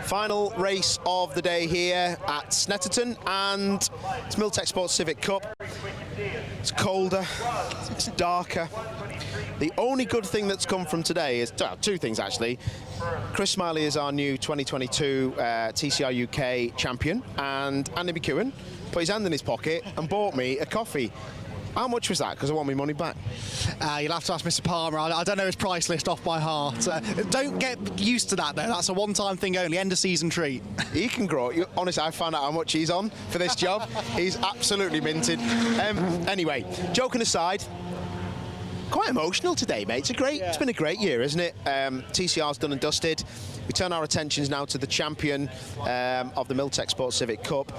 Final race of the day here at Snetterton, and it's Milltek Sports Civic Cup. It's colder, it's darker. The only good thing that's come from today is two things actually. Chris Smiley is our new 2022 TCR UK champion, and Andy McEwen put his hand in his pocket and bought me a coffee. How much was that? Because I want my money back. You'll have to ask Mr. Palmer. I don't know his price list off by heart. Don't get used to that, though. That's a one-time thing only, end-of-season treat. He can grow. Honestly, I found out how much he's on for this job. He's absolutely minted. Anyway, joking aside, quite emotional today, mate. It's been a great year, isn't it? TCR's done and dusted. We turn our attentions now to the champion of the Milltek Sports Civic Cup.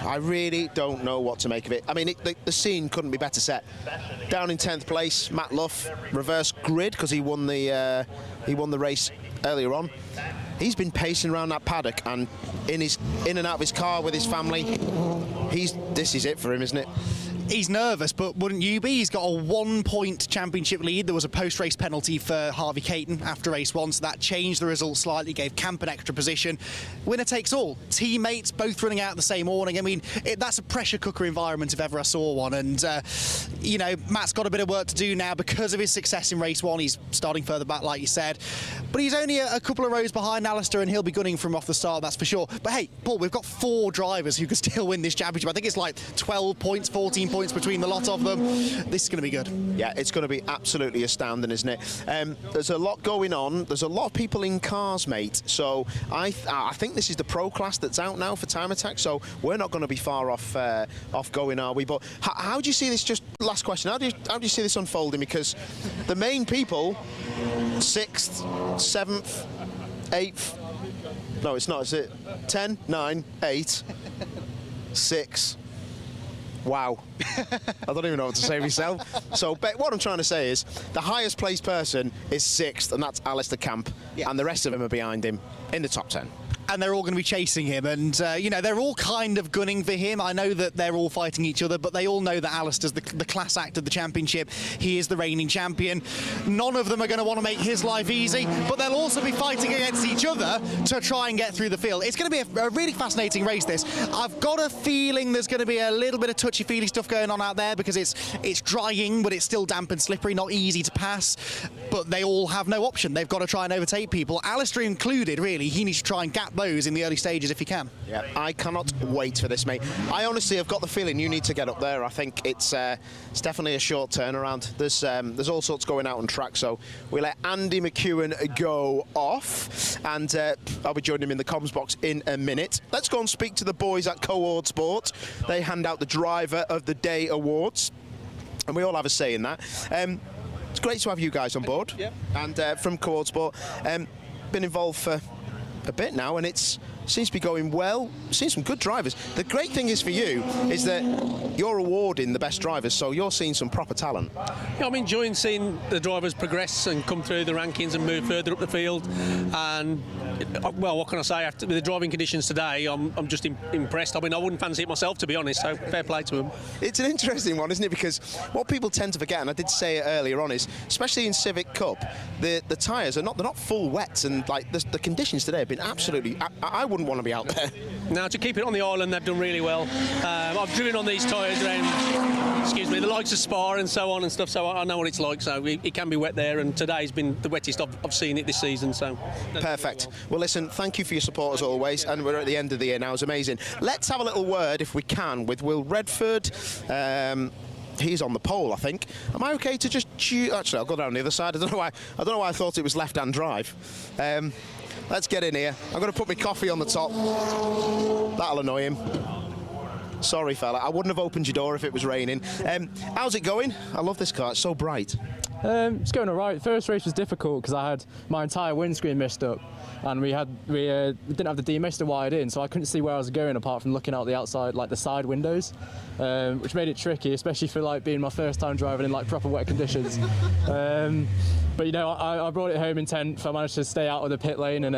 I really don't know what to make of it. I mean, the scene couldn't be better set. Down in 10th place, Matt Luff, reverse grid because he won the race earlier on. He's been pacing around that paddock and in and out of his car with his family. This is it for him, isn't it? He's nervous, but wouldn't you be? He's got a 1-point championship lead. There was a post-race penalty for Harvey Caton after race 1, so that changed the result slightly, gave Camp an extra position. Winner takes all. Teammates both running out the same morning. I mean, that's a pressure cooker environment if ever I saw one. And, you know, Matt's got a bit of work to do now because of his success in race 1. He's starting further back, like you said. But he's only a couple of rows behind Alistair, and he'll be gunning from off the start, that's for sure. But, hey, Paul, we've got 4 drivers who can still win this championship. I think it's like 12 points, 14 points between the lot of them. This is going to be good. Yeah, it's going to be absolutely astounding, isn't it? There's a lot going on. There's a lot of people in cars, mate. So I think this is the pro class that's out now for Time Attack. So we're not going to be far off going, are we? But how do you see this? Just last question. How do you see this unfolding? Because the main people, 6th, 7th, 8th. No, it's not. Is it 10, 9, 8, 6? Wow. I don't even know what to say myself. So what I'm trying to say is the highest placed person is 6th, and that's Alistair Camp, and the rest of them are behind him in the top 10. And they're all going to be chasing him, and you know, they're all kind of gunning for him. I know that they're all fighting each other, but they all know that Alistair's the class act of the championship. He is the reigning champion. None of them are going to want to make his life easy, but they'll also be fighting against each other to try and get through the field. It's going to be a really fascinating race, this. I've got a feeling there's going to be a little bit of touchy-feely stuff going on out there because it's drying, but it's still damp and slippery, not easy to pass. But they all have no option. They've got to try and overtake people. Alistair included, really. He needs to try and gap those in the early stages if he can. Yeah, I cannot wait for this, mate. I honestly have got the feeling you need to get up there. I think it's definitely a short turnaround. There's all sorts going out on track, so we let Andy McEwen go off, and I'll be joining him in the comms box in a minute. Let's go and speak to the boys at Coord Sport. They hand out the Driver of the Day awards, and we all have a say in that. It's great to have you guys on board, and from Coord Sport. Been involved for a bit now, and it seems to be going well. Seeing some good drivers. The great thing is for you is that you're awarding the best drivers, so you're seeing some proper talent. Yeah, I'm enjoying seeing the drivers progress and come through the rankings and move further up the field. And well, what can I say? After the driving conditions today, I'm just impressed. I mean, I wouldn't fancy it myself, to be honest. So fair play to them. It's an interesting one, isn't it? Because what people tend to forget, and I did say it earlier on, is especially in Civic Cup, the tyres are not full wets, and like the conditions today have been absolutely. I wouldn't want to be out there. Now, to keep it on the island, they've done really well. I've driven on these tyres around, excuse me, the likes of Spa and so on and stuff, so I know what it's like. So it can be wet there, and today's been the wettest I've seen it this season. So perfect. Well, listen, thank you for your support as always, and we're at the end of the year now. It's amazing. Let's have a little word, if we can, with Will Redford. He's on the pole, I think. Am I okay to just actually, I'll go down the other side. I don't know why I thought it was left-hand drive. Let's get in here. I'm going to put my coffee on the top. That'll annoy him. Sorry, fella. I wouldn't have opened your door if it was raining. How's it going? I love this car. It's so bright. It's going all right. First race was difficult because I had my entire windscreen messed up, and we didn't have the demister wired in, so I couldn't see where I was going apart from looking out the outside, like the side windows, which made it tricky, especially for like being my first time driving in like proper wet conditions. But you know, I brought it home in 10th. I managed to stay out of the pit lane, and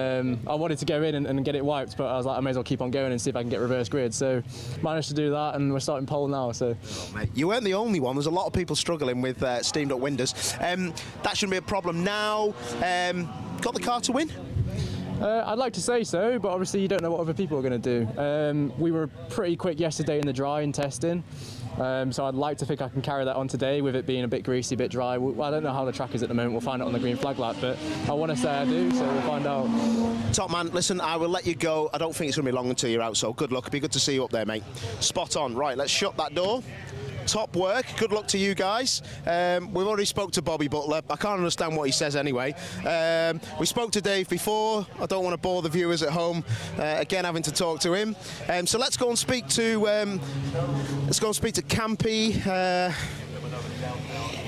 I wanted to go in and get it wiped, but I was like, I may as well keep on going and see if I can get reverse grid. So managed to do that, and we're starting pole now. So mate, you weren't the only one. There's a lot of people struggling with steamed up windows. That shouldn't be a problem now. Got the car to win? I'd like to say so, but obviously you don't know what other people are going to do. We were pretty quick yesterday in the dry in testing, so I'd like to think I can carry that on today with it being a bit greasy, a bit dry. I don't know how the track is at the moment. We'll find out on the green flag lap, but I want to say I do, so we'll find out. Top man, listen, I will let you go. I don't think it's going to be long until you're out, so good luck. It'll be good to see you up there, mate. Spot on. Right, let's shut that door. Top work. Good luck to you guys. We've already spoke to Bobby Butler. I can't understand what he says anyway. We spoke to Dave before. I don't want to bore the viewers at home again having to talk to him. So let's go and speak to Campy.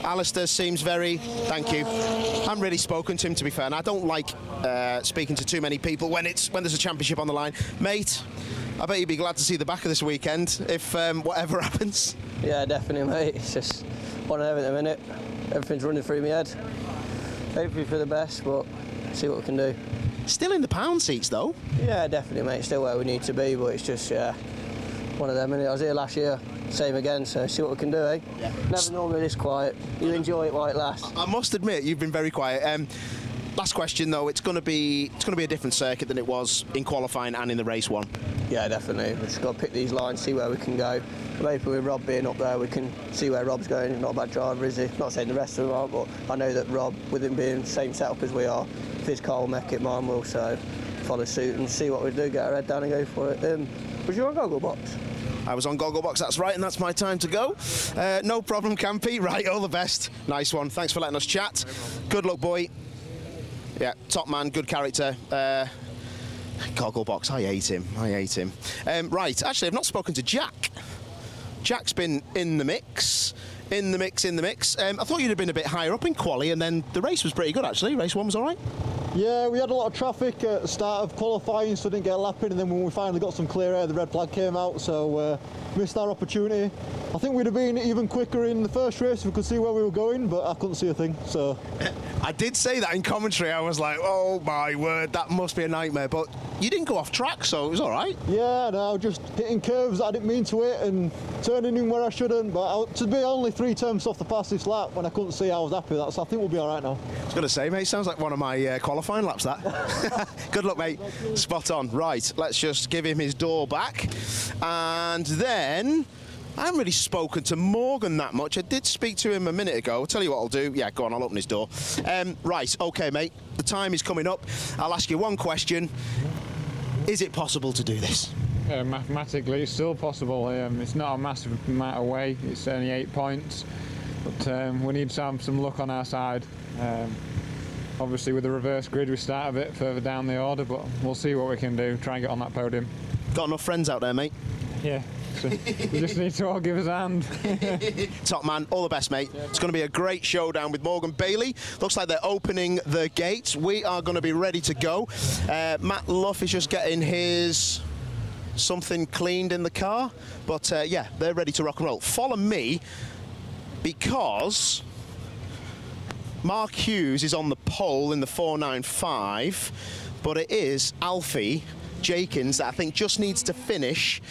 Alistair seems very. Thank you. I haven't really spoken to him, to be fair, and I don't like speaking to too many people when there's a championship on the line, mate. I bet you'd be glad to see the back of this weekend if whatever happens. Yeah, definitely, mate. It's just one of them at the minute. Everything's running through my head. Hopefully for the best, but see what we can do. Still in the pound seats, though? Yeah, definitely, mate. Still where we need to be, but it's just, one of them. I was here last year, same again, so see what we can do, eh? Yeah. Never normally this quiet. You enjoy it while it lasts. I must admit, you've been very quiet. Last question though, it's going to be a different circuit than it was in qualifying and in the race one. Yeah, definitely. We've just got to pick these lines, see where we can go. Maybe with Rob being up there, we can see where Rob's going. He's not a bad driver, is he? Not saying the rest of them aren't, but I know that Rob, with him being the same setup as we are, if his car will make it, mine will. So follow suit and see what we do. Get our head down and go for it. Was you on Gogglebox? I was on Gogglebox, that's right, and that's my time to go. No problem, Campy. Right, all the best. Nice one. Thanks for letting us chat. Good luck, boy. Yeah, top man, good character. Gogglebox, I hate him. Right, actually, I've not spoken to Jack. Jack's been in the mix. I thought you'd have been a bit higher up in quali, and then the race was pretty good, actually. Race one was all right. Yeah, we had a lot of traffic at the start of qualifying, so didn't get a lap in, and then when we finally got some clear air, the red flag came out, so missed our opportunity. I think we'd have been even quicker in the first race if we could see where we were going, but I couldn't see a thing, so... I did say that in commentary. I was like, oh my word, that must be a nightmare, but you didn't go off track, so it was all right. Yeah, no, just hitting curves that I didn't mean to hit and turning in where I shouldn't, but to be only 3 turns off the fastest lap when I couldn't see, I was happy with that, so I think we'll be all right now. I was going to say, mate, sounds like one of my qualifying laps, that. Good luck, mate. Spot on. Right, let's just give him his door back. And then... I haven't really spoken to Morgan that much. I did speak to him a minute ago. I'll tell you what I'll do. Yeah, go on, I'll open his door. Right, OK, mate. The time is coming up. I'll ask you one question. Is it possible to do this? Mathematically, it's still possible. It's not a massive amount away. It's only 8 points. But we need to have some luck on our side. Obviously, with the reverse grid, we start a bit further down the order, but we'll see what we can do. Try and get on that podium. Got enough friends out there, mate? Yeah. So we just need to all give us a hand. Top man, all the best, mate. It's going to be a great showdown with Morgan Bailey. Looks like they're opening the gates. We are going to be ready to go. Matt Luff is just getting his something cleaned in the car. But yeah, they're ready to rock and roll. Follow me because Mark Hughes is on the pole in the 495, but it is Alfie Jenkins that I think just needs to finish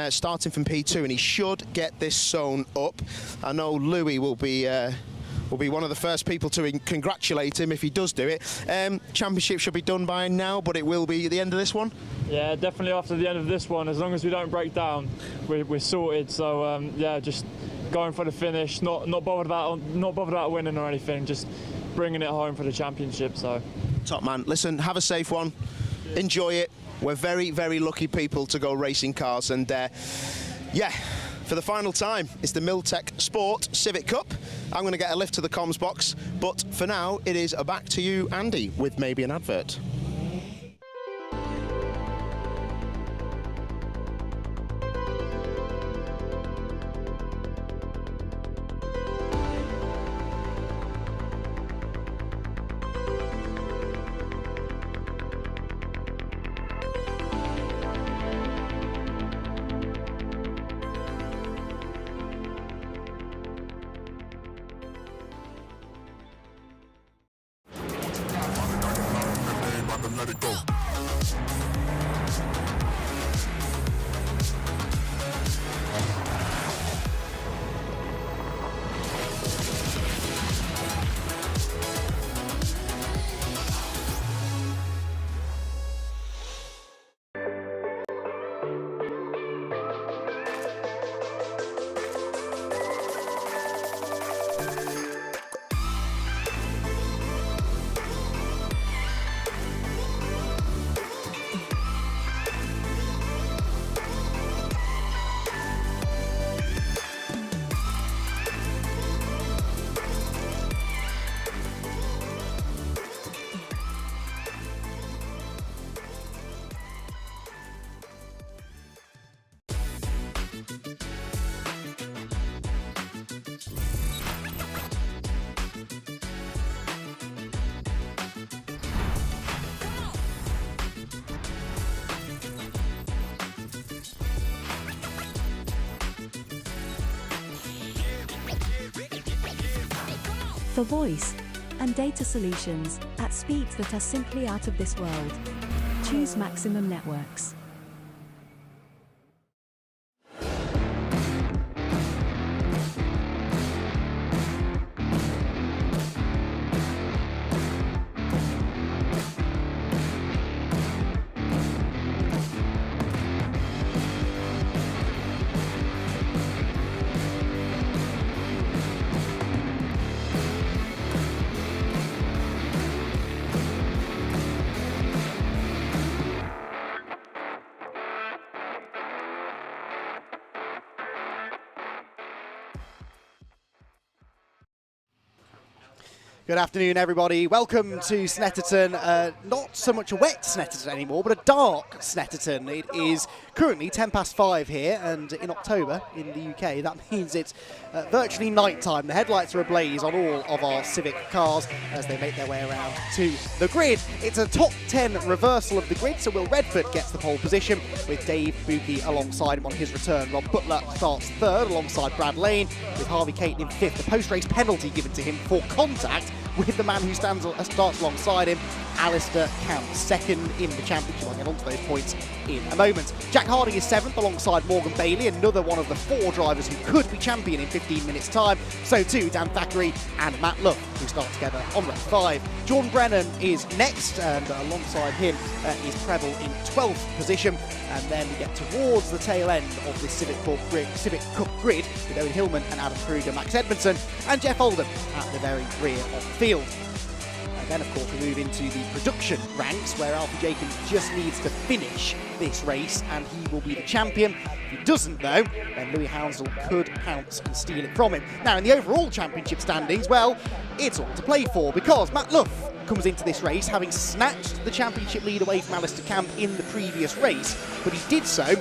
starting from P2, and he should get this sewn up. I know Louis will be one of the first people to congratulate him if he does do it. Championship should be done by now, but it will be at the end of this one. Yeah, definitely after the end of this one. As long as we don't break down, we're sorted. So yeah, just going for the finish. Not bothered about winning or anything. Just bringing it home for the championship. So. Top man, listen, have a safe one. Enjoy it. We're very, very lucky people to go racing cars, and yeah, for the final time, it's the Milltek Sport Civic Cup. I'm going to get a lift to the comms box, but for now, it is back to you, Andy, with maybe an advert. let it go. For voice and data solutions at speeds that are simply out of this world, choose Maximum Networks. Good afternoon, everybody. Welcome to Snetterton. Not so much a wet Snetterton anymore, but a dark Snetterton. It is currently 5:10 here, and in October in the UK, that means it's virtually night time. The headlights are ablaze on all of our Civic cars as they make their way around to the grid. It's a top 10 reversal of the grid, so Will Redford gets the pole position with Dave Bookie alongside him on his return. Rob Butler starts third alongside Brad Lane, with Harvey Caton in fifth. The post-race penalty given to him for contact with the man who starts alongside him, Alistair Camp, second in the championship. I'll get onto those points in a moment. Jack Harding is seventh alongside Morgan Bailey, another one of the four drivers who could be champion in 15 minutes' time. So too Dan Thackeray and Matt Luff, who start together on race 5. Jordan Brennan is next, and alongside him is Preble in 12th position. And then we get towards the tail end of the Civic Cup grid with Owen Hillman and Adam Kruger, Max Edmondson and Jeff Oldham at the very rear of the field. And then, of course, we move into the production ranks, where Alfie Jenkins just needs to finish this race and he will be the champion. If he doesn't, though, then Louis Hounsell could pounce and steal it from him. Now, in the overall championship standings, well, it's all to play for, because Matt Luff comes into this race having snatched the championship lead away from Alistair Camp in the previous race, but he did so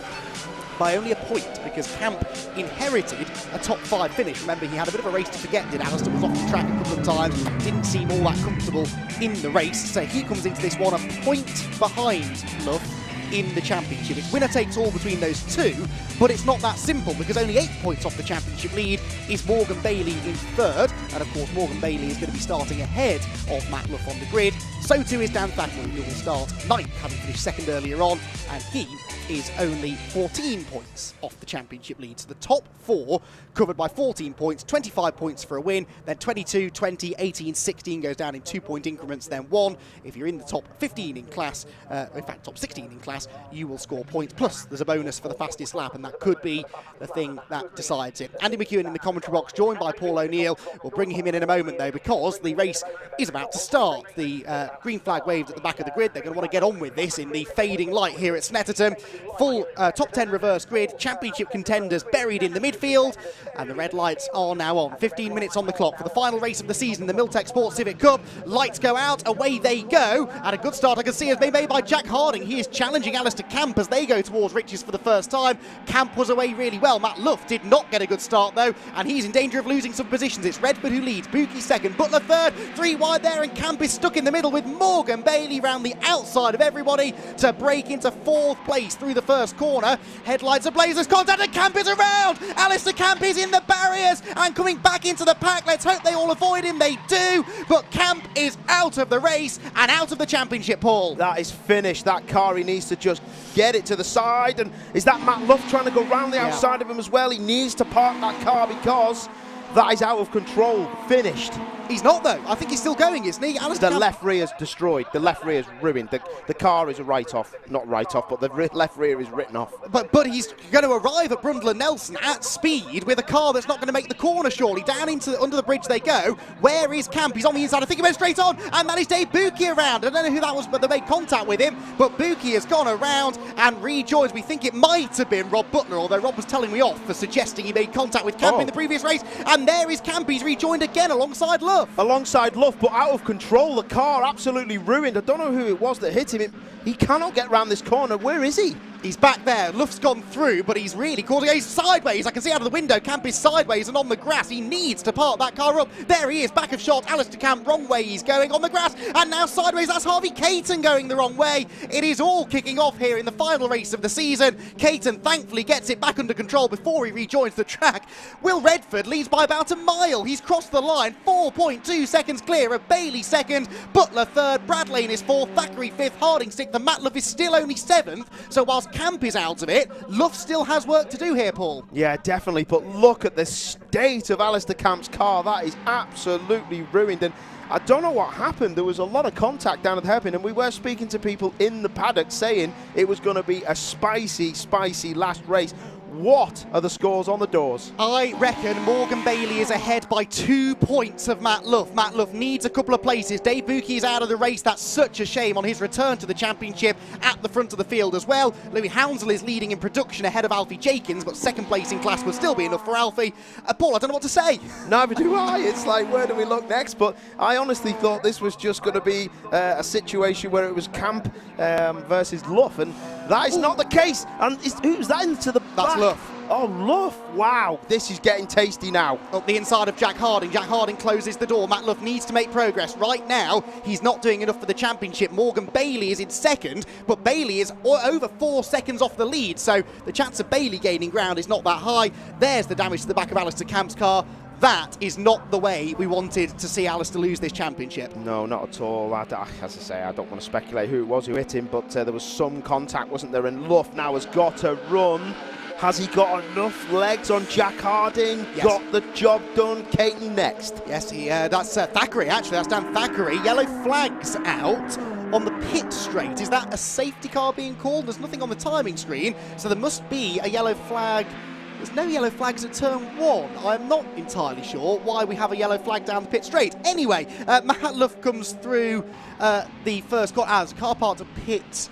by only a point, because Camp inherited a top 5 finish. Remember, he had a bit of a race to forget, did Alistair, was off the track a couple of times, didn't seem all that comfortable in the race, so he comes into this one a point behind Luff in the championship. It's winner takes all between those two, but it's not that simple, because only 8 points off the championship lead is Morgan Bailey in third, and of course Morgan Bailey is going to be starting ahead of Matt Luff on the grid. So too is Dan Thackeray, who will start 9th, having finished second earlier on, and he is only 14 points off the championship lead. So the top 4 covered by 14 points, 25 points for a win, then 22, 20, 18, 16 goes down in 2-point increments, then 1. If you're in the top 15 in class, in fact top 16 in class, you will score points, plus there's a bonus for the fastest lap, and that could be the thing that decides it. Andy McEwen in the commentary box, joined by Paul O'Neill. We'll bring him in a moment, though, because the race is about to start. The green flag waved at the back of the grid. They're going to want to get on with this in the fading light here at Snetterton. Full top 10 reverse grid, championship contenders buried in the midfield, and the red lights are now on. 15 minutes on the clock for the final race of the season, the Milltek Sports Civic Cup. Lights go out, away they go, and a good start I can see has been made by Jack Harding. He is challenging Alistair Camp as they go towards riches for the first time. Camp was away really well. Matt Luff did not get a good start, though, and he's in danger of losing some positions. It's Redford who leads, Bookie second, Butler third, 3 wide there, and Camp is stuck in the middle with with Morgan Bailey round the outside of everybody to break into 4th place through the first corner. Headlights ablaze as contact, and Camp is around. Alistair Camp is in the barriers and coming back into the pack. Let's hope they all avoid him. They do, but Camp is out of the race and out of the championship, Paul. That is finished. That car, he needs to just get it to the side. And is that Matt Luff trying to go round the outside of him as well? He needs to park that car because that is out of control. Finished. He's not, though. I think he's still going, isn't he? The left rear is destroyed. The left rear is ruined. The car is a write-off. Not write-off, but the left rear is written off. But he's going to arrive at Brundle Nelson at speed with a car that's not going to make the corner, surely. Down into under the bridge they go. Where is Camp? He's on the inside. I think he went straight on. And that is Dave Buki around. I don't know who that was, but they made contact with him. But Buki has gone around and rejoins. We think it might have been Rob Butler, although Rob was telling me off for suggesting he made contact with Camp in the previous race. And there is Camp. He's rejoined again alongside Luff. Alongside Luff, but out of control. The car absolutely ruined. I don't know who it was that hit him. He cannot get round this corner. Where is he? He's back there. Luff's gone through, but he's really causing. He's sideways. I can see out of the window. Camp is sideways and on the grass. He needs to park that car up. There he is, back of shot. Alistair Camp, wrong way he's going on the grass. And now sideways. That's Harvey Caton going the wrong way. It is all kicking off here in the final race of the season. Caton thankfully gets it back under control before he rejoins the track. Will Redford leads by about a mile. He's crossed the line. 4.2 seconds clear of Bailey second. Butler third. Brad Lane is fourth. Thackeray fifth. Harding sixth. And Matt Luff is still only seventh. So whilst Camp is out of it, Luff still has work to do here, Paul. Yeah, definitely. But look at the state of Alistair Camp's car. That is absolutely ruined. And I don't know what happened. There was a lot of contact down at the hairpin, and we were speaking to people in the paddock saying it was going to be a spicy, spicy last race. What are the scores on the doors? I reckon Morgan Bailey is ahead by 2 points of Matt Luff. Matt Luff needs a couple of places. Dave Buki is out of the race. That's such a shame on his return to the championship at the front of the field as well. Louis Hounsell is leading in production ahead of Alfie Jenkins, but second place in class would still be enough for Alfie. Paul, I don't know what to say. Neither do I. It's like, where do we look next? But I honestly thought this was just going to be a situation where it was Camp versus Luff, and that is not the case. And who's that into the back? That's Luff. Oh, Luff. Wow. This is getting tasty now. Up the inside of Jack Harding. Jack Harding closes the door. Matt Luff needs to make progress. Right now, he's not doing enough for the championship. Morgan Bailey is in second, but Bailey is over 4 seconds off the lead, so the chance of Bailey gaining ground is not that high. There's the damage to the back of Alistair Camp's car. That is not the way we wanted to see Alistair lose this championship. No, not at all. As I say, I don't want to speculate who it was who hit him, but there was some contact, wasn't there? And Luff now has got to run. Has he got enough legs on Jack Harding? Yes. Got the job done. Caton next. Yes, that's Thackeray, actually. That's Dan Thackeray. Yellow flags out on the pit straight. Is that a safety car being called? There's nothing on the timing screen, so there must be a yellow flag. There's no yellow flags at turn one. I'm not entirely sure why we have a yellow flag down the pit straight. Anyway, Matt Luff comes through the first car park to pit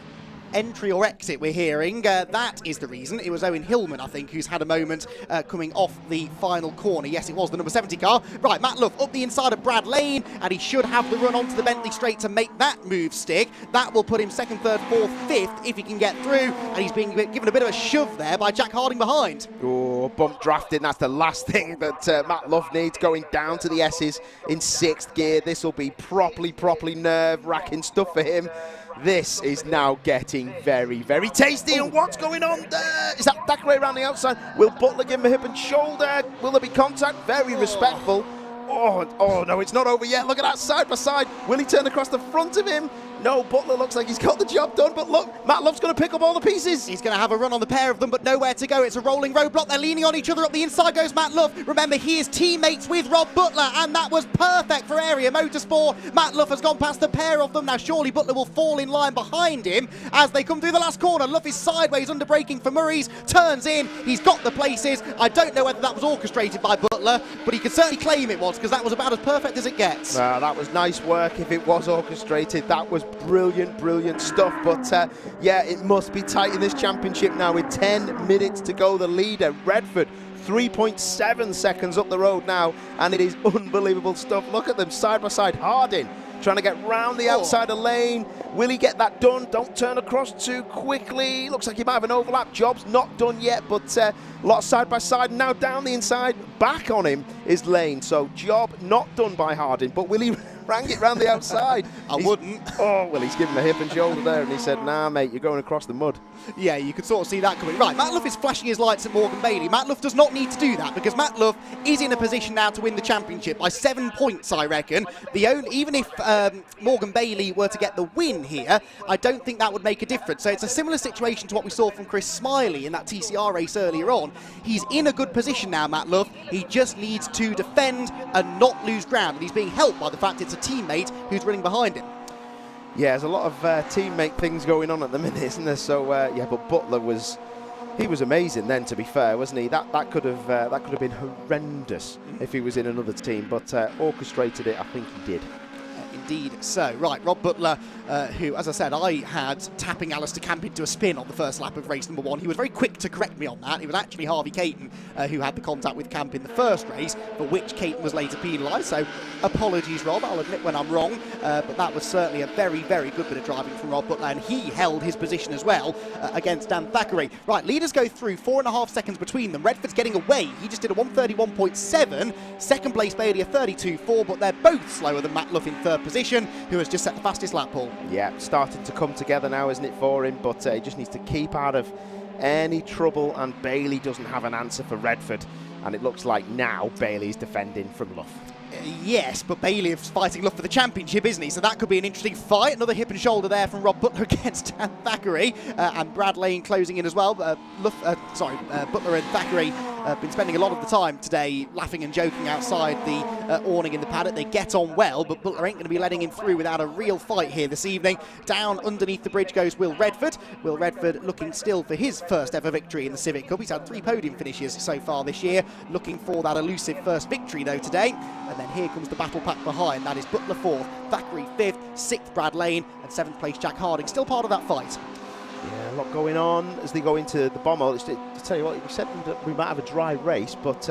entry or exit, we're hearing. That is the reason. It was Owen Hillman, I think, who's had a moment coming off the final corner. Yes, it was the number 70 car. Right, Matt Luff up the inside of Brad Lane, and he should have the run onto the Bentley straight to make that move stick. That will put him second, third, fourth, fifth if he can get through, and he's being given a bit of a shove there by Jack Harding behind. Oh, bump drafting. That's the last thing that Matt Luff needs, going down to the S's in sixth gear. This will be properly nerve-wracking stuff for him. This is now getting very, very tasty. And what's going on there? Is that Thackeray around the outside? Will Butler give him a hip and shoulder? Will there be contact? Very respectful. Oh, no, it's not over yet. Look at that side by side. Will he turn across the front of him? No, Butler looks like he's got the job done, but look, Matt Luff's going to pick up all the pieces. He's going to have a run on the pair of them, but nowhere to go. It's a rolling roadblock. They're leaning on each other. Up the inside goes Matt Luff. Remember, he is teammates with Rob Butler, and that was perfect for Area Motorsport. Matt Luff has gone past the pair of them. Now, surely Butler will fall in line behind him as they come through the last corner. Luff is sideways, under braking for Murray's, turns in. He's got the places. I don't know whether that was orchestrated by Butler, but he can certainly claim it was, because that was about as perfect as it gets. That was nice work if it was orchestrated. That was brilliant stuff. But yeah, it must be tight in this championship now with 10 minutes to go. The leader, Redford, 3.7 seconds up the road now, and it is unbelievable stuff. Look at them side by side. Harding trying to get round the outside of lane. Will he get that done? Don't turn across too quickly. Looks like he might have an overlap. Job's not done yet, but a lot side by side. Now down the inside, back on him is Lane. So job not done by Harding, but will he rang it round the outside. I wouldn't. Oh, well, he's given a hip and shoulder there, and he said, nah, mate, you're going across the mud. Yeah, you could sort of see that coming. Right, Matt Luff is flashing his lights at Morgan Bailey. Matt Luff does not need to do that because Matt Luff is in a position now to win the championship by 7 points, I reckon. Even if Morgan Bailey were to get the win here, I don't think that would make a difference. So it's a similar situation to what we saw from Chris Smiley in that TCR race earlier on. He's in a good position now, Matt Luff. He just needs to defend and not lose ground. And he's being helped by the fact it's a teammate who's running behind him. Yeah, there's a lot of teammate things going on at the minute, isn't there? So yeah, but Butler was amazing then. To be fair, wasn't he? That could have been horrendous if he was in another team, but orchestrated it. I think he did. Indeed so. Right, Rob Butler, who, as I said, I had tapping Alistair Camp into a spin on the first lap of race number 1. He was very quick to correct me on that. It was actually Harvey Caton who had the contact with Camp in the first race, for which Caton was later penalised. So apologies, Rob. I'll admit when I'm wrong, but that was certainly a very, very good bit of driving from Rob Butler, and he held his position as well against Dan Thackeray. Right, leaders go through, 4.5 seconds between them. Redford's getting away. He just did a 1:31.7. Second place Bailey a 32.4, but they're both slower than Matt Luff in third position, who has just set the fastest lap, Paul. Yeah, starting to come together now, isn't it, for him? But he just needs to keep out of any trouble, and Bailey doesn't have an answer for Redford. And it looks like now Bailey's defending from Luff. Yes, but Bailey is fighting Luff for the championship, isn't he? So that could be an interesting fight. Another hip and shoulder there from Rob Butler against Dan Thackeray, and Brad Lane closing in as well. Butler and Thackeray have been spending a lot of the time today laughing and joking outside the awning in the paddock. They get on well, but Butler ain't going to be letting him through without a real fight here this evening. Down underneath the bridge goes Will Redford. Will Redford looking still for his first ever victory in the Civic Cup. He's had 3 podium finishes so far this year. Looking for that elusive first victory though today. And then here comes the battle pack behind. That is Butler 4th, Thackeray 5th, 6th Brad Lane, and 7th place Jack Harding. Still part of that fight. Yeah, a lot going on as they go into the bomber. To tell you what, we said that we might have a dry race, but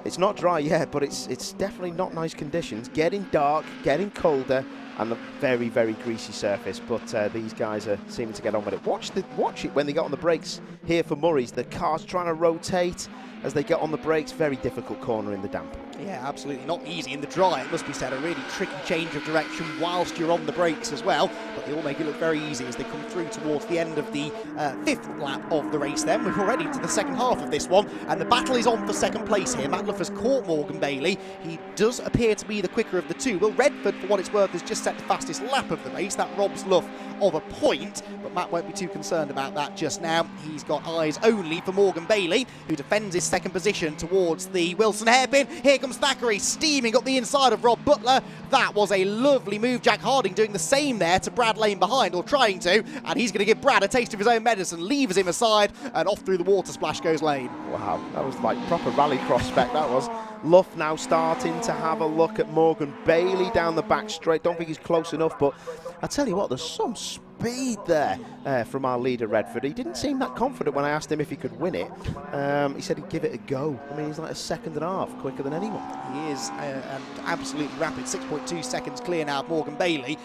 it's not dry yet, but it's definitely not nice conditions. Getting dark, getting colder, and a very, very greasy surface. But these guys are seeming to get on with it. Watch it when they get on the brakes here for Murray's. The car's trying to rotate as they get on the brakes. Very difficult corner in the damp. Yeah, absolutely. Not easy in the dry, it must be said. A really tricky change of direction whilst you're on the brakes as well. But they all make it look very easy as they come through towards the end of the 5th lap of the race then. We're already into the second half of this one, and the battle is on for second place here. Matt Luff has caught Morgan Bailey. He does appear to be the quicker of the two. Will Redford, for what it's worth, has just set the fastest lap of the race. That robs Luff of a point, but Matt won't be too concerned about that just now. He's got eyes only for Morgan Bailey, who defends his second position towards the Wilson hairpin. Here comes Thackeray steaming up the inside of Rob Butler. That was a lovely move. Jack Harding doing the same there to Brad Lane behind, or trying to, and he's going to give Brad a taste of his own medicine, leaves him aside, and off through the water splash goes Lane. Wow, that was like proper rally cross spec, that was. Luff now starting to have a look at Morgan Bailey down the back straight. Don't think he's close enough, but I tell you what, there's some speed there from our leader Redford. He didn't seem that confident when I asked him if he could win it. He said he'd give it a go. I mean, he's like a second and a half quicker than anyone. He is absolutely rapid. 6.2 seconds clear now of Morgan Bailey.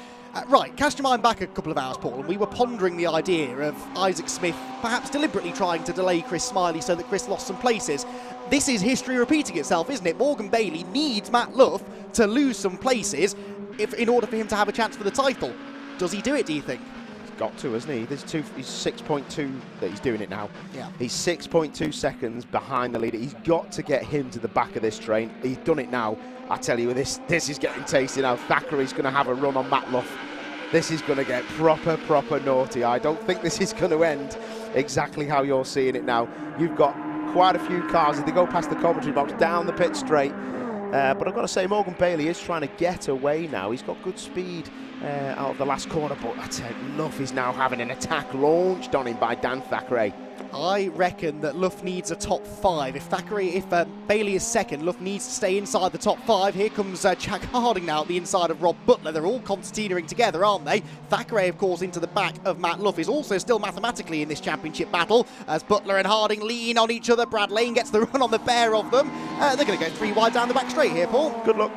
Right, cast your mind back a couple of hours, Paul, and we were pondering the idea of Isaac Smith perhaps deliberately trying to delay Chris Smiley so that Chris lost some places. This is history repeating itself, isn't it? Morgan Bailey needs Matt Luff to lose some places in order for him to have a chance for the title. Does he do it, do you think? He's got to, hasn't he? He's 6.2 that he's doing it now. Yeah. He's 6.2 seconds behind the leader. He's got to get him to the back of this train. He's done it now. I tell you, this is getting tasty now. Thackeray's going to have a run on Matt Luff. This is going to get proper naughty. I don't think this is going to end exactly how you're seeing it now. You've got quite a few cars as they go past the commentary box, down the pit straight. But I've got to say, Morgan Bailey is trying to get away now. He's got good speed out of the last corner, but I tell you, Luff is now having an attack launched on him by Dan Thackeray. I reckon that Luff needs a top 5. If Bailey is second, Luff needs to stay inside the top 5. Here comes Jack Harding now at the inside of Rob Butler. They're all concertinaing together, aren't they? Thackeray, of course, into the back of Matt Luff, is also still mathematically in this championship battle as Butler and Harding lean on each other. Brad Lane gets the run on the pair of them. They're going to go 3 wide down the back straight here, Paul. Good luck.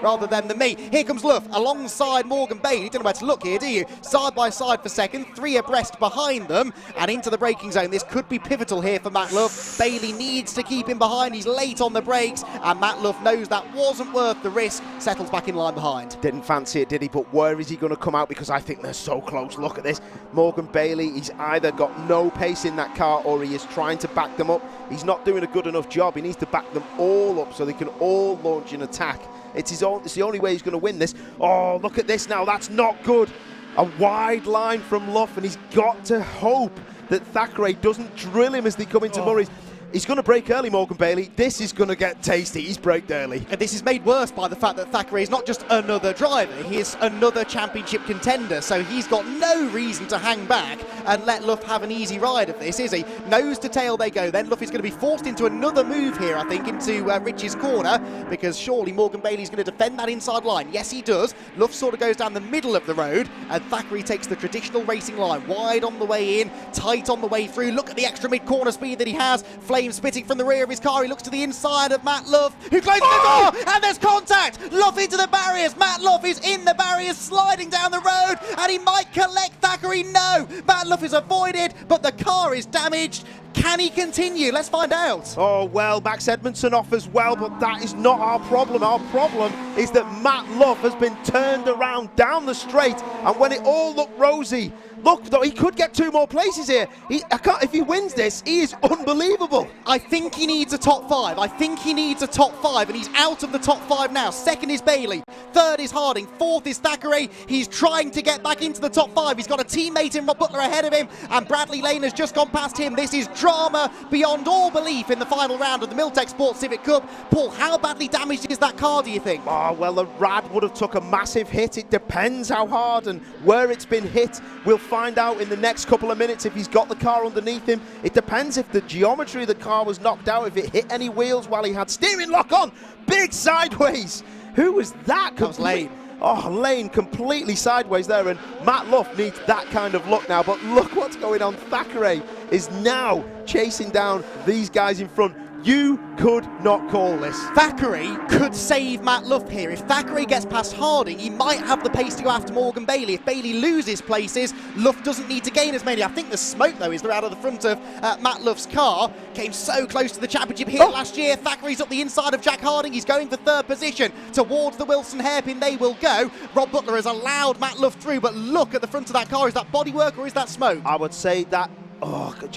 rather than the me. Here comes Luff alongside Morgan Bailey. Don't know where to look here, do you? Side by side for second, 3 abreast behind them, and into the braking zone. This could be pivotal here for Matt Luff. Bailey needs to keep him behind. He's late on the brakes, and Matt Luff knows that wasn't worth the risk. Settles back in line behind. Didn't fancy it, did he? But where is he going to come out? Because I think they're so close. Look at this. Morgan Bailey, he's either got no pace in that car or he is trying to back them up. He's not doing a good enough job. He needs to back them all up so they can all launch an attack. It's the only way he's going to win this. Oh, look at this now. That's not good. A wide line from Luff, and he's got to hope that Thackeray doesn't drill him as they come into Murray's. He's going to brake early, Morgan Bailey. This is going to get tasty. He's braked early. And this is made worse by the fact that Thackeray is not just another driver, he is another championship contender, so he's got no reason to hang back and let Luff have an easy ride of this, is he? Nose to tail they go then. Luff is going to be forced into another move here, I think, into Rich's corner, because surely Morgan Bailey's going to defend that inside line. Yes, he does. Luff sort of goes down the middle of the road, and Thackeray takes the traditional racing line. Wide on the way in, tight on the way through. Look at the extra mid-corner speed that he has. Flame spitting from the rear of his car. He looks to the inside of Matt Luff, who closes the door, and there's contact. Luff into the barriers. Matt Luff is in the barriers, sliding down the road, and he might collect Thackeray. No, Matt Luff is avoided, but the car is damaged. Can he continue? Let's find out. Oh, well, Max Edmondson off as well, but that is not our problem. Our problem is that Matt Luff has been turned around down the straight, and when it all looked rosy, look, though, he could get 2 more places here. If he wins this, he is unbelievable. I think he needs a top 5. I think he needs a top 5, and he's out of the top 5 now. Second is Bailey. Third is Harding. Fourth is Thackeray. He's trying to get back into the top 5. He's got a teammate in Rob Butler ahead of him, and Bradley Lane has just gone past him. This is drama beyond all belief in the final round of the Milltek Sports Civic Cup. Paul, how badly damaged is that car, do you think? Oh, well, the rad would have took a massive hit. It depends how hard and where it's been hit. We'll find out in the next couple of minutes if he's got the car underneath him. It depends if the geometry of the car was knocked out, if it hit any wheels while he had steering lock on. Big sideways. Who was that? That was Lane. Oh, Lane completely sideways there, and Matt Luff needs that kind of luck now. But look what's going on. Thackeray is now chasing down these guys in front. You could not call this. Thackeray could save Matt Luff here. If Thackeray gets past Harding, he might have the pace to go after Morgan Bailey. If Bailey loses places, Luff doesn't need to gain as many. I think the smoke, though, is they're out of the front of Matt Luff's car. Came so close to the championship here last year. Thackeray's up the inside of Jack Harding. He's going for 3rd position. Towards the Wilson hairpin they will go. Rob Butler has allowed Matt Luff through, but look at the front of that car. Is that bodywork or is that smoke? I would say that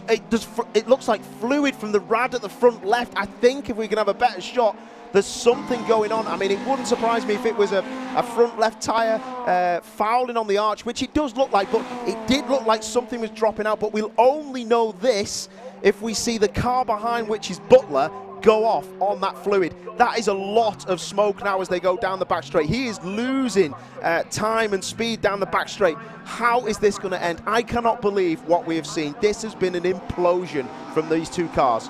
it looks like fluid from the rad at the front left. I think if we can have a better shot, there's something going on. I mean, it wouldn't surprise me if it was a front left tyre fouling on the arch, which it does look like, but it did look like something was dropping out. But we'll only know this if we see the car behind, which is Butler, go off on that fluid. That is a lot of smoke now as they go down the back straight. He is losing time and speed down the back straight. How is this going to end? I cannot believe what we have seen. This has been an implosion from these 2 cars.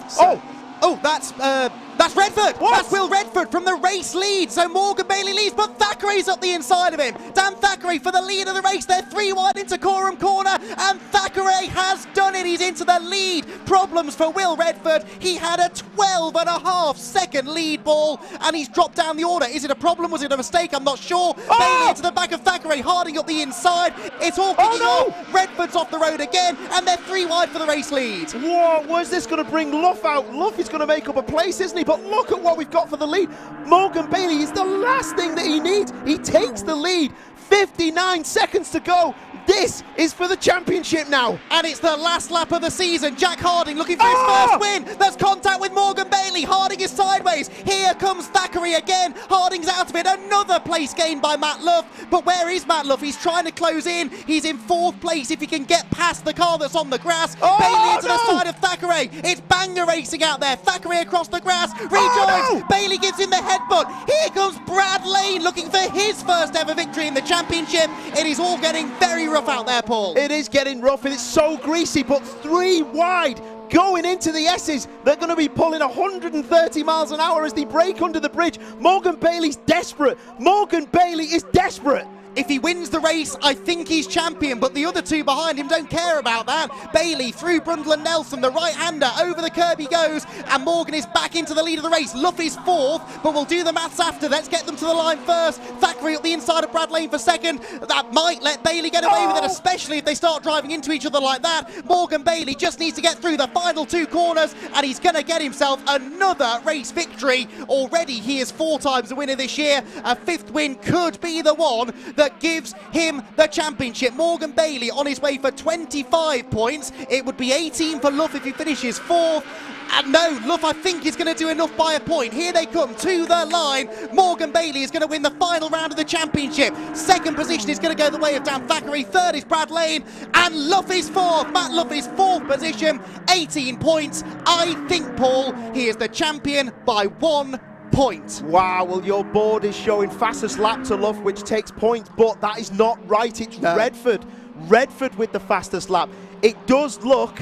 That's Redford. What? That's Will Redford from the race lead. So Morgan Bailey leads, but Thackeray's up the inside of him. Dan Thackeray for the lead of the race. They're 3 wide into Coram Corner, and Thackeray has done it. He's into the lead. Problems for Will Redford. He had a 12.5 second lead ball, and he's dropped down the order. Is it a problem? Was it a mistake? I'm not sure. Bailey into the back of Thackeray. Harding up the inside. It's all kicking off. Redford's off the road again, and they're 3 wide for the race lead. Whoa, where's this going to bring Luff out? Luff is going to make up a place, isn't he? But look at what we've got for the lead. Morgan Bailey is the last thing that he needs. He takes the lead. 59 seconds to go. This is for the championship now. And it's the last lap of the season. Jack Harding looking for his first win. There's contact with Morgan Bailey. Harding is sideways. Here comes Thackeray again. Harding's out of it. Another place gained by Matt Luff. But where is Matt Luff? He's trying to close in. He's in 4th place if he can get past the car that's on the grass. Bailey into the side of Thackeray. It's banger racing out there. Thackeray across the grass. Rejoins. Bailey gives him the headbutt. Here comes Brad Lane looking for his first ever victory in the championship. It is all getting very rough out there, Paul. It is getting rough and it's so greasy, but 3 wide going into the S's. They're going to be pulling 130 miles an hour as they brake under the bridge. Morgan Bailey's desperate. Morgan Bailey is desperate. If he wins the race, I think he's champion, but the other two behind him don't care about that. Bailey through Brundle and Nelson, the right-hander, over the curb he goes, and Morgan is back into the lead of the race. Luff is fourth, but we'll do the maths after. Let's get them to the line first. Thackeray up the inside of Brad Lane for second. That might let Bailey get away with it, especially if they start driving into each other like that. Morgan Bailey just needs to get through the final two corners, and he's going to get himself another race victory. Already he is 4 times the winner this year. A 5th win could be the one that gives him the championship. Morgan Bailey on his way for 25 points. It would be 18 for Luff if he finishes 4th. And no, Luff I think is going to do enough by a point. Here they come to the line. Morgan Bailey is going to win the final round of the championship. 2nd position is going to go the way of Dan Thackeray. 3rd is Brad Lane. And Luff is 4th. Matt Luff is 4th position. 18 points. I think, Paul, he is the champion by 1 point. Wow, well, your board is showing fastest lap to Luff, which takes points, but that is not right. It's Redford. Redford with the fastest lap. It does look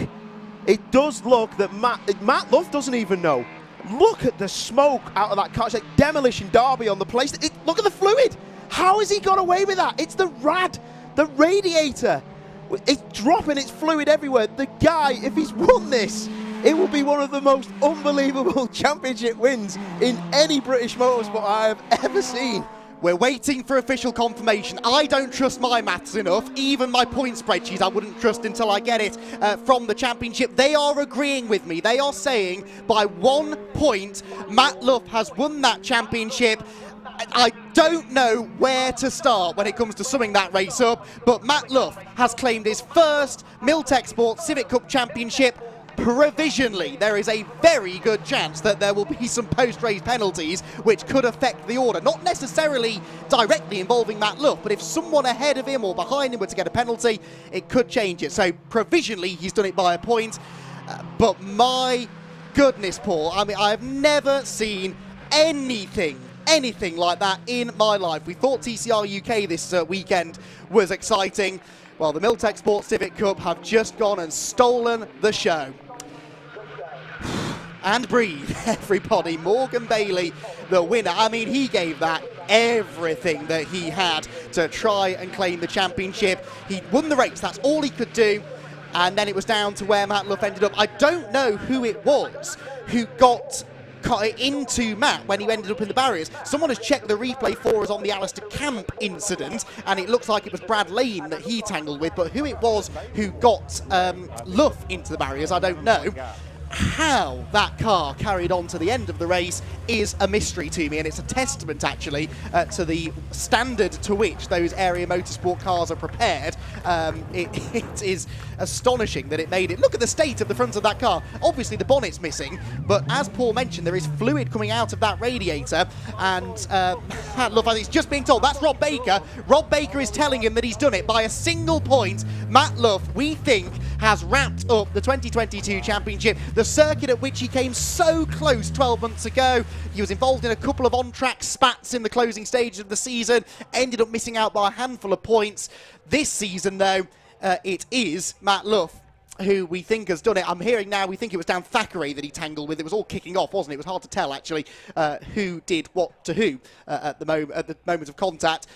that Matt Luff doesn't even know. Look at the smoke out of that car. It's like demolition derby on the place. Look at the fluid. How has he got away with that? It's the radiator. It's dropping its fluid everywhere. The guy, if he's won this, it will be one of the most unbelievable championship wins in any British motorsport I have ever seen. We're waiting for official confirmation. I don't trust my maths enough. Even my point spreadsheet I wouldn't trust until I get it from the championship. They are agreeing with me. They are saying by 1 point, Matt Luff has won that championship. I don't know where to start when it comes to summing that race up, but Matt Luff has claimed his first Milltek Sports Civic Cup championship. Provisionally, there is a very good chance that there will be some post-race penalties which could affect the order. Not necessarily directly involving Matt Luff, but if someone ahead of him or behind him were to get a penalty, it could change it. So provisionally, he's done it by a point. But my goodness, Paul, I mean, I've never seen anything like that in my life. We thought TCR UK this weekend was exciting. Well, the Milltek Sports Civic Cup have just gone and stolen the show. And breathe, everybody. Morgan Bailey, the winner. I mean, he gave that everything that he had to try and claim the championship. He won the race, that's all he could do. And then it was down to where Matt Luff ended up. I don't know who it was who got into Matt when he ended up in the barriers. Someone has checked the replay for us on the Alistair Camp incident, and it looks like it was Brad Lane that he tangled with, but who it was who got Luff into the barriers, I don't know. How that car carried on to the end of the race is a mystery to me, and it's a testament actually to the standard to which those area motorsport cars are prepared. It is astonishing that it made it. Look at the state of the front of that car. Obviously the bonnet's missing, but as Paul mentioned, there is fluid coming out of that radiator, and look, he's just being told that's Rob Baker. Rob Baker is telling him that he's done it by a single point. Matt Luff, we think, has wrapped up the 2022 championship, the circuit at which he came so close 12 months ago. He was involved in a couple of on-track spats in the closing stages of the season, ended up missing out by a handful of points. This season, though, it is Matt Luff who we think has done it. I'm hearing now we think it was Dan Thackeray that he tangled with. It was all kicking off, wasn't it? It was hard to tell, actually, who did what to who at the moment of contact.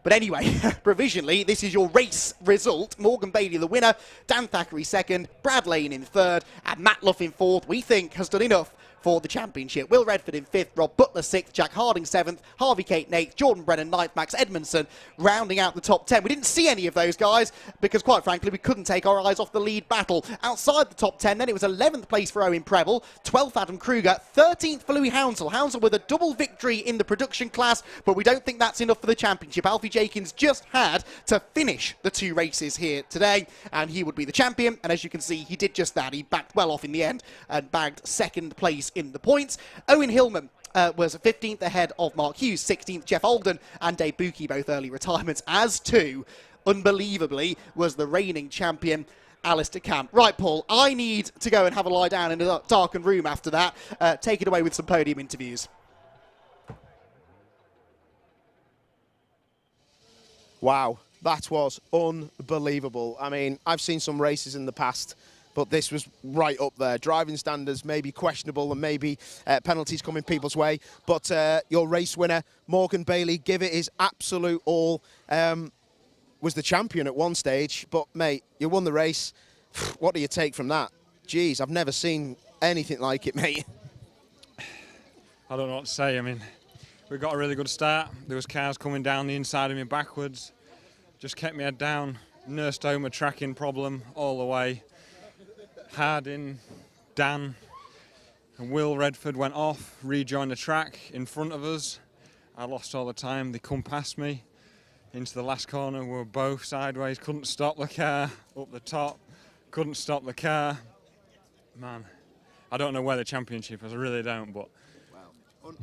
But anyway, provisionally, this is your race result. Morgan Bailey, the winner. Dan Thackeray, second. Brad Lane in third. And Matt Luff in fourth, we think, has done enough for the championship. Will Redford in fifth, Rob Butler sixth, Jack Harding seventh, Harvey Caton eighth, Jordan Brennan ninth, Max Edmondson rounding out the top 10. We didn't see any of those guys because, quite frankly, we couldn't take our eyes off the lead battle. Outside the top 10, then it was 11th place for Owen Preble, 12th Adam Kruger, 13th for Louis Hounsell. Hounsell with a double victory in the production class, but we don't think that's enough for the championship. Alfie Jenkins just had to finish the 2 races here today, and he would be the champion. And as you can see, he did just that. He backed well off in the end and bagged second place in the points. Owen Hillman was 15th ahead of Mark Hughes, 16th Jeff Olden and Dave Buki, both early retirements, as too, unbelievably, was the reigning champion Alistair Camp. Right, Paul, I need to go and have a lie down in a darkened room after that. Take it away with some podium interviews. Wow, that was unbelievable. I mean, I've seen some races in the past, but this was right up there. Driving standards may be questionable and maybe penalties coming people's way, but your race winner, Morgan Bailey, give it his absolute all. was the champion at one stage, but mate, you won the race. What do you take from that? Jeez, I've never seen anything like it, mate. I don't know what to say. I mean, we got a really good start. There was cars coming down the inside of me backwards. Just kept my head down. Nursed home a tracking problem all the way. Harding, Dan, and Will Redford went off, rejoined the track in front of us. I lost all the time. They come past me into the last corner. We were both sideways. Couldn't stop the car. Up the top. Couldn't stop the car. Man, I don't know where the championship is. I really don't. But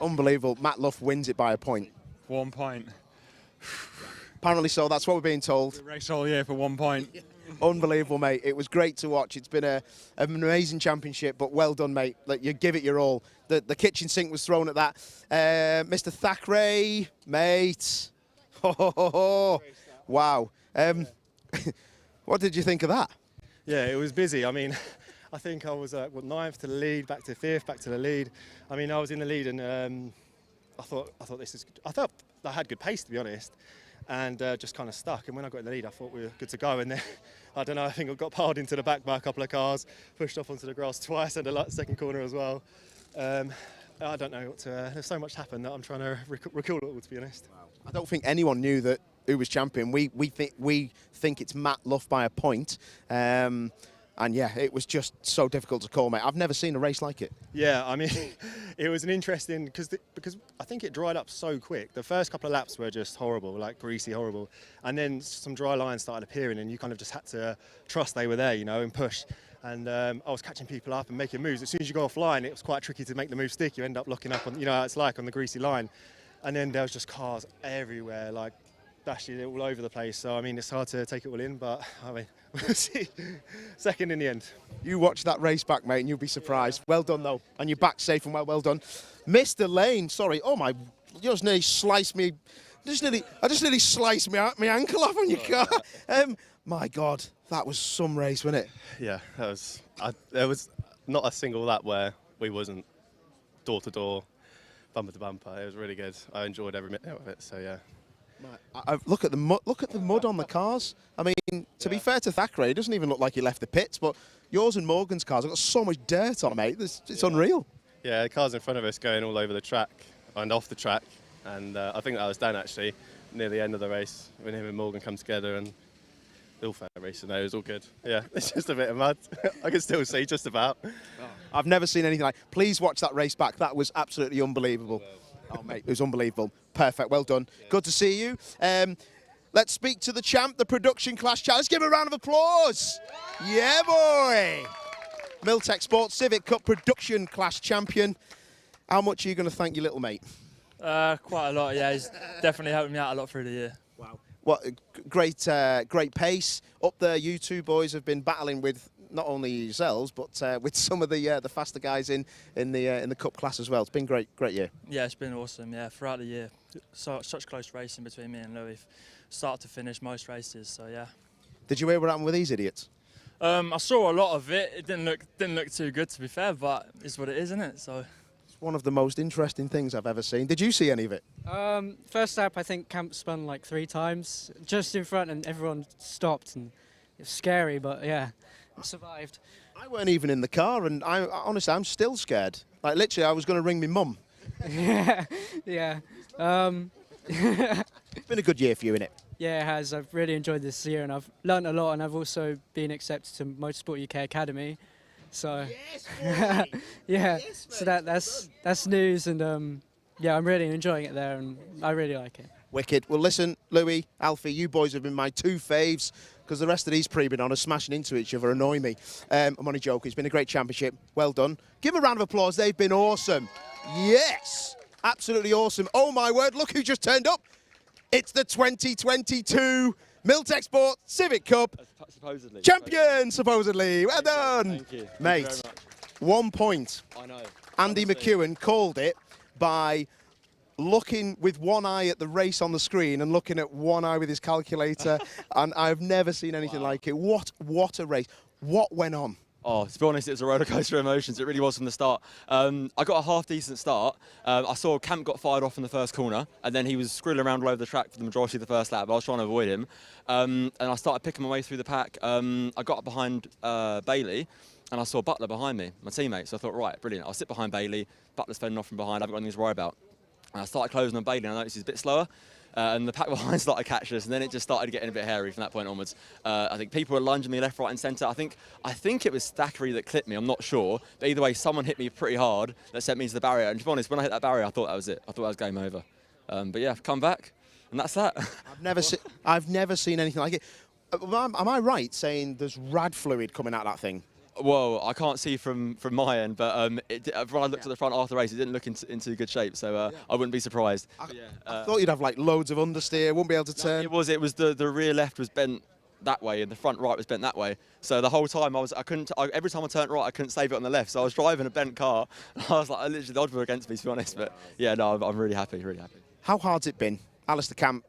unbelievable. Matt Luff wins it by a point. 1 point. Apparently so. That's what we're being told. We race all year for 1 point. Unbelievable, mate. It was great to watch. It's been an amazing championship, but well done, mate. Like, you give it your all. The kitchen sink was thrown at that. Mr. Thackeray, mate. Wow. What did you think of that? Yeah, it was busy. I mean, I think I was ninth to the lead, back to fifth, back to the lead. I mean, I was in the lead, and I thought I had good pace, to be honest, and just kind of stuck. And when I got in the lead, I thought we were good to go. And then I don't know. I think I got piled into the back by a couple of cars, pushed off onto the grass twice, and the second corner as well. I don't know what to. There's so much happened that I'm trying to recall it all, to be honest. Wow. I don't think anyone knew that who was champion. We think it's Matt Luff by a point. And yeah, it was just so difficult to call, mate. I've never seen a race like it. Yeah, I mean, it was an interesting, because I think it dried up so quick. The first couple of laps were just horrible, like greasy, horrible. And then some dry lines started appearing, and you kind of just had to trust they were there, you know, and push. And I was catching people up and making moves. As soon as you go offline, it was quite tricky to make the move stick. You end up locking up on, you know how it's like on the greasy line. And then there was just cars everywhere, like dashing all over the place. So, I mean, it's hard to take it all in, but I mean, we'll see. Second in the end. You watch that race back, mate, and you'll be surprised. Well done, though. And you're back safe and well done. Mr. Lane, sorry. Oh, my, you just nearly sliced me. I just nearly sliced my ankle off on your car. My God, that was some race, wasn't it? Yeah, there was not a single lap where we wasn't door to door, bumper to bumper. It was really good. I enjoyed every minute of it. So yeah. Look at the mud. Look at the mud on the cars. I mean, to be fair to Thackeray, it doesn't even look like he left the pits. But yours and Morgan's cars have got so much dirt on, mate. It's unreal. Yeah, the cars in front of us going all over the track and off the track, and I think that was Dan actually near the end of the race when him and Morgan come together and. All fair racing, it was all good. Yeah, it's just a bit of mud. I can still see just about. I've never seen anything like. Please watch that race back. That was absolutely unbelievable. Oh, mate, it was unbelievable. Perfect. Well done. Yeah. Good to see you. Let's speak to the champ, the production class champ. Let's give him a round of applause. Yeah, boy. Milltek Sports Civic Cup production class champion. How much are you going to thank your little mate? Quite a lot. Yeah, he's definitely helped me out a lot through the year. Wow. What great pace up there. You two boys have been battling with not only yourselves but with some of the faster guys in the cup class as well. It's been great year. Yeah, it's been awesome. Yeah, throughout the year, such close racing between me and Louis, start to finish most races. So yeah. Did you hear what happened with these idiots? I saw a lot of it. It didn't look too good, to be fair, but it's what it is, isn't it? So. One of the most interesting things I've ever seen. Did you see any of it? First lap, I think Camp spun like 3 times, just in front, and everyone stopped, and it was scary, but yeah, it survived. I weren't even in the car, and honestly, I'm still scared. Like, literally, I was going to ring my mum. Yeah. It's been a good year for you, innit? Yeah, it has. I've really enjoyed this year, and I've learnt a lot, and I've also been accepted to Motorsport UK Academy. So yes, yeah, yes, so that's news, and yeah, I'm really enjoying it there, and I really like it. Wicked. Well, listen, Louis, Alfie, you boys have been my 2 faves, because the rest of these pre-been on are smashing into each other, annoy me. I'm only joking. It's been a great championship. Well done. Give a round of applause. They've been awesome. Yes, absolutely awesome. Oh my word! Look who just turned up. It's the 2022 Milltek Sports Civic Cup supposedly champion, supposedly. Well done. Thank you. Mate. Thank you very much. 1 point. I know. Andy McEwen called it by looking with one eye at the race on the screen and looking at one eye with his calculator, and I've never seen anything like it. What a race. What went on? Oh, to be honest, it was a rollercoaster of emotions. It really was from the start. I got a half-decent start. I saw Camp got fired off in the first corner, and then he was squirreling around all over the track for the majority of the first lap. But I was trying to avoid him, and I started picking my way through the pack. I got up behind Bailey, and I saw Butler behind me, my teammate. So I thought, right, brilliant. I'll sit behind Bailey. Butler's fending off from behind. I haven't got anything to worry about. And I started closing on Bailey, and I noticed he's a bit slower. And the pack behind started catching us, and then it just started getting a bit hairy from that point onwards. I think people were lunging me left, right, and centre. I think it was Thackeray that clipped me. I'm not sure, but either way, someone hit me pretty hard that sent me into the barrier. And to be honest, when I hit that barrier, I thought that was it. I thought that was game over. But yeah, I've come back, and that's that. I've never seen anything like it. Am I right saying there's rad fluid coming out of that thing? Well, I can't see from my end, but when I looked at the front after the race, it didn't look into good shape, so I wouldn't be surprised. I thought you'd have like loads of understeer, wouldn't be able to turn. It was the rear left was bent that way and the front right was bent that way. So the whole time every time I turned right, I couldn't save it on the left. So I was driving a bent car, and I was like, literally the odds were against me, to be honest. But yeah, no, I'm really happy, really happy. How hard's it been? Alistair Camp,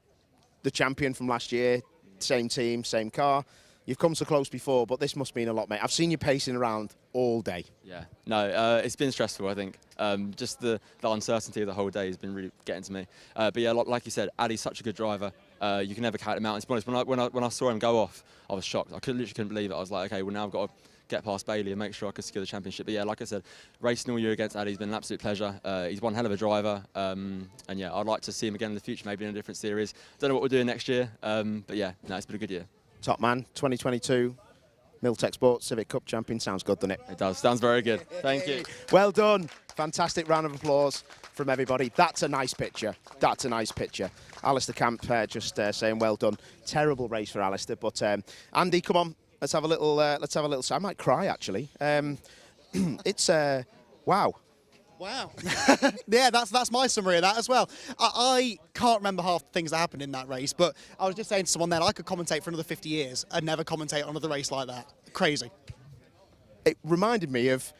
the champion from last year, same team, same car. You've come so close before, but this must mean a lot, mate. I've seen you pacing around all day. Yeah, no, it's been stressful, I think. Just the uncertainty of the whole day has been really getting to me. But yeah, like you said, Addy's such a good driver. You can never count him out. And to be honest, when I saw him go off, I was shocked. I literally couldn't believe it. I was like, okay, well now I've got to get past Bailey and make sure I can secure the championship. But yeah, like I said, racing all year against Addy's been an absolute pleasure. He's one hell of a driver. And yeah, I'd like to see him again in the future, maybe in a different series. Don't know what we're doing next year. But yeah, no, it's been a good year. Top man, 2022, Milltek Sports Civic Cup champion. Sounds good, doesn't it? It does. Sounds very good. Thank you. Well done. Fantastic round of applause from everybody. That's a nice picture. That's a nice picture. Alistair Camp just saying well done. Terrible race for Alistair, but Andy, come on. Let's have a little. I might cry actually. It's wow. Wow. Yeah, that's my summary of that as well. I can't remember half the things that happened in that race, but I was just saying to someone then, I could commentate for another 50 years and never commentate on another race like that. Crazy. It reminded me of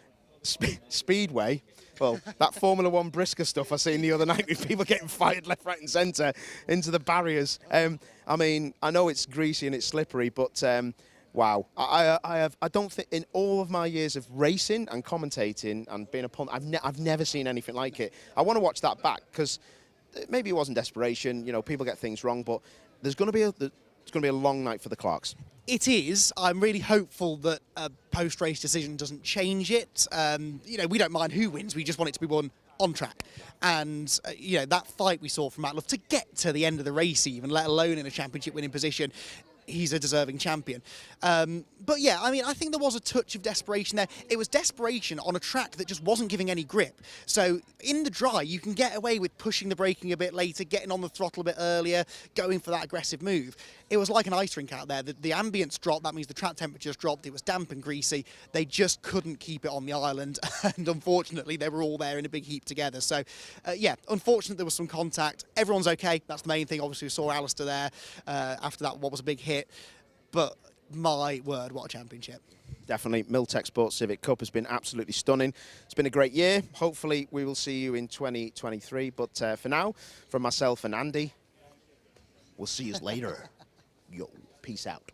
Speedway. Well, that Formula One Brisker stuff I seen the other night with people getting fired left, right and centre into the barriers. I mean, I know it's greasy and it's slippery, but wow. I don't think in all of my years of racing and commentating and being a pundit, I've never seen anything like it. I want to watch that back because maybe it wasn't desperation. You know, people get things wrong, but there's going to be a long night for the Clarks. It is. I'm really hopeful that a post-race decision doesn't change it. You know, we don't mind who wins. We just want it to be won on track. And, you know, that fight we saw from Matt Love to get to the end of the race even, let alone in a championship winning position, he's a deserving champion. But yeah, I mean, I think there was a touch of desperation there. It was desperation on a track that just wasn't giving any grip. So in the dry, you can get away with pushing the braking a bit later, getting on the throttle a bit earlier, going for that aggressive move. It was like an ice rink out there. The ambience dropped. That means the track temperatures dropped. It was damp and greasy. They just couldn't keep it on the island. And unfortunately, they were all there in a big heap together. So yeah, unfortunately, there was some contact. Everyone's okay. That's the main thing. Obviously, we saw Alistair there after that, what was a big hit. But my word, what a championship. Definitely. Milltek Sports Civic Cup has been absolutely stunning. It's been a great year. Hopefully we will see you in 2023. But for now, from myself and Andy, we'll see you later. Yo, peace out.